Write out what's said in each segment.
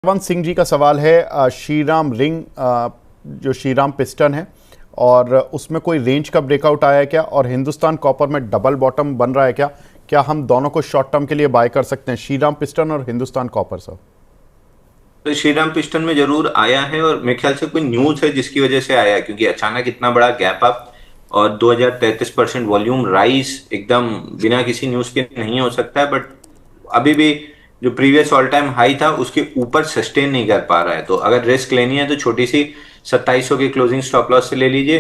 वंश सिंह जी का सवाल है श्रीराम रिंग जो श्रीराम पिस्टन है और उसमें कोई रेंज का ब्रेकआउट आया है क्या, और हिंदुस्तान कॉपर में डबल बॉटम बन रहा है क्या, क्या हम दोनों को शॉर्ट टर्म के लिए बाय कर सकते हैं, श्रीराम पिस्टन और हिंदुस्तान कॉपर सर? तो श्रीराम पिस्टन में जरूर आया है और मेरे ख्याल से कोई न्यूज है जिसकी वजह से आया है, क्योंकि अचानक इतना बड़ा गैप अप और 2033% वॉल्यूम राइज एकदम बिना किसी न्यूज के नहीं हो सकता है। बट अभी भी जो प्रीवियस ऑल टाइम हाई था उसके ऊपर सस्टेन नहीं कर पा रहा है। तो अगर रिस्क लेनी है तो छोटी सी 2700 के क्लोजिंग स्टॉप लॉस से ले लीजिए।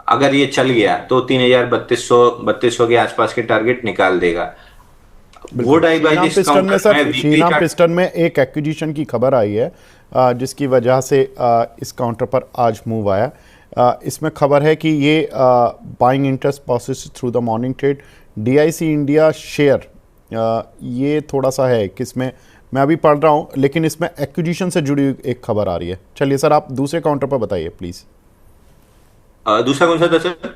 अगर ये चल गया तो 3200 के आसपास के टारगेट निकाल देगा। बिल्कुल। Would I buy this counter? मैं वीकली श्रीराम चार्ट पिस्टन में एक एक्विजिशन की खबर आई है जिसकी वजह से इस काउंटर पर आज मूव आया। इसमें खबर है कि ये buying interest process through the morning trade DIC India share, ये थोड़ा सा है किसमें मैं अभी पढ़ रहा हूँ, लेकिन इसमें एक्विजिशन से जुड़ी हुई एक खबर आ रही है। चलिए सर, आप दूसरे काउंटर पर बताइए प्लीज़। दूसरा कौन सा था सर?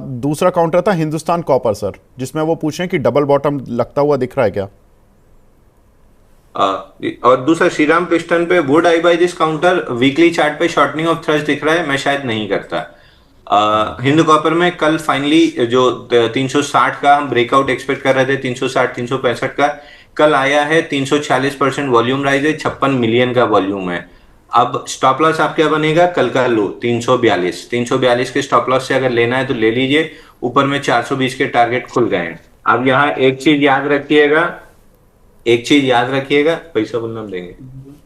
दूसरा काउंटर था हिंदुस्तान कॉपर सर, जिसमें वो पूछ रहे हैं कि डबल बॉटम लगता हुआ दिख रहा है क्या। और दूसरा श्रीराम पिस्टन पे would I buy this counter? Weekly chart पे शॉर्टनिंग ऑफ थ्रस्ट दिख रहा है, मैं शायद नहीं करता। हिंदू कॉपर में कल फाइनली जो 360 का हम ब्रेकआउट एक्सपेक्ट कर रहे थे, 360 365 का कल आया है। 346% वॉल्यूम राइज है, 56 मिलियन का वॉल्यूम है। अब स्टॉप लॉस आप क्या बनेगा? कल का लो 342 के स्टॉप लॉस से अगर लेना है तो ले लीजिए। ऊपर में 420 के टारगेट खुल गए हैं। अब यहाँ एक चीज याद रखिएगा, पैसा बोलना हम देंगे।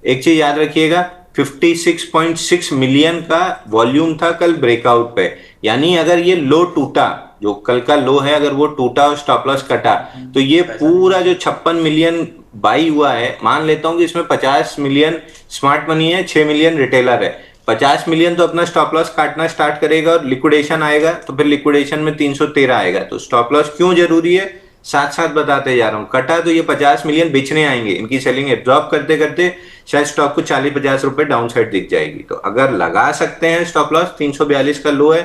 एक चीज याद रखिएगा, 56.6 मिलियन का वॉल्यूम था कल ब्रेकआउट पे। यानी अगर ये लो टूटा, जो कल का लो है, अगर वो टूटा और स्टॉप लॉस कटा तो ये पूरा जो 56 मिलियन बाई हुआ है, मान लेता हूं कि इसमें 50 मिलियन स्मार्ट मनी है, 6 मिलियन रिटेलर है। 50 मिलियन तो अपना स्टॉप लॉस काटना स्टार्ट करेगा और लिक्विडेशन आएगा, तो फिर लिक्विडेशन में 313 आएगा। तो स्टॉप लॉस क्यों जरूरी है, साथ साथ बताते जा रहा हूं। कटा तो ये 50 मिलियन बेचने आएंगे, इनकी सेलिंग एब्जॉर्ब करते करते शायद स्टॉक को 40-50 रुपए डाउन साइड दिख जाएगी। तो अगर लगा सकते हैं स्टॉप लॉस, 342 का लो है,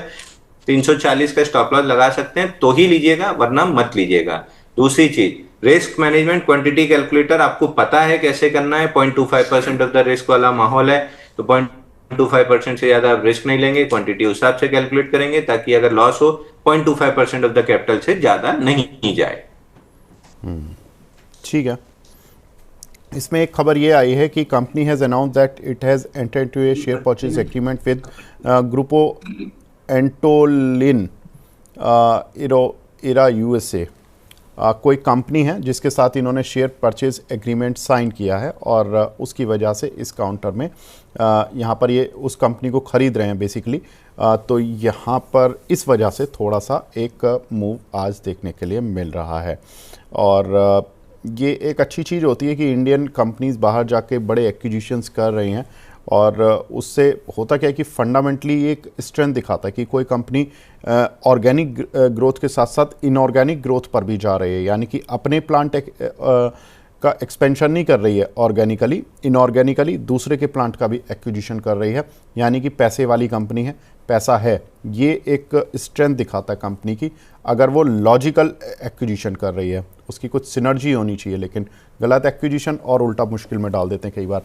340 का स्टॉप लॉस लगा सकते हैं तो ही लीजिएगा, वरना मत लीजिएगा। दूसरी चीज, रिस्क मैनेजमेंट क्वांटिटी कैलकुलेटर आपको पता है कैसे करना है। 0.25% ऑफ द रिस्क वाला माहौल है, तो 0.25% से ज्यादा रिस्क नहीं लेंगे, क्वांटिटी उस हिसाब से कैलकुलेट करेंगे ताकि अगर लॉस हो 0.25% ऑफ द कैपिटल से ज्यादा नहीं जाए। ठीक है। इसमें एक खबर ये आई है कि company has announce that it has entered to a share purchase agreement with Grupo Antolin Irausa. कोई कंपनी है जिसके साथ इन्होंने शेयर परचेज एग्रीमेंट साइन किया है और उसकी वजह से इस काउंटर में यहाँ पर ये उस कंपनी को ख़रीद रहे हैं बेसिकली। तो यहाँ पर इस वजह से थोड़ा सा एक मूव आज देखने के लिए मिल रहा है। और ये एक अच्छी चीज़ होती है कि इंडियन कंपनीज बाहर जाके बड़े एक्विजिशंस कर रही हैं, और उससे होता क्या है कि फंडामेंटली एक स्ट्रेंथ दिखाता है कि कोई कंपनी ऑर्गेनिक ग्रोथ के साथ साथ इनऑर्गेनिक ग्रोथ पर भी जा रही है, यानी कि अपने प्लांट का एक्सपेंशन नहीं कर रही है ऑर्गेनिकली, इनऑर्गेनिकली दूसरे के प्लांट का भी एक्विजिशन कर रही है, यानी कि पैसे वाली कंपनी है, पैसा है। ये एक स्ट्रेंथ दिखाता है कंपनी की। अगर वो लॉजिकल एक्विजिशन कर रही है, उसकी कुछ सिनर्जी होनी चाहिए, लेकिन गलत एक्विजिशन और उल्टा मुश्किल में डाल देते हैं कई बार।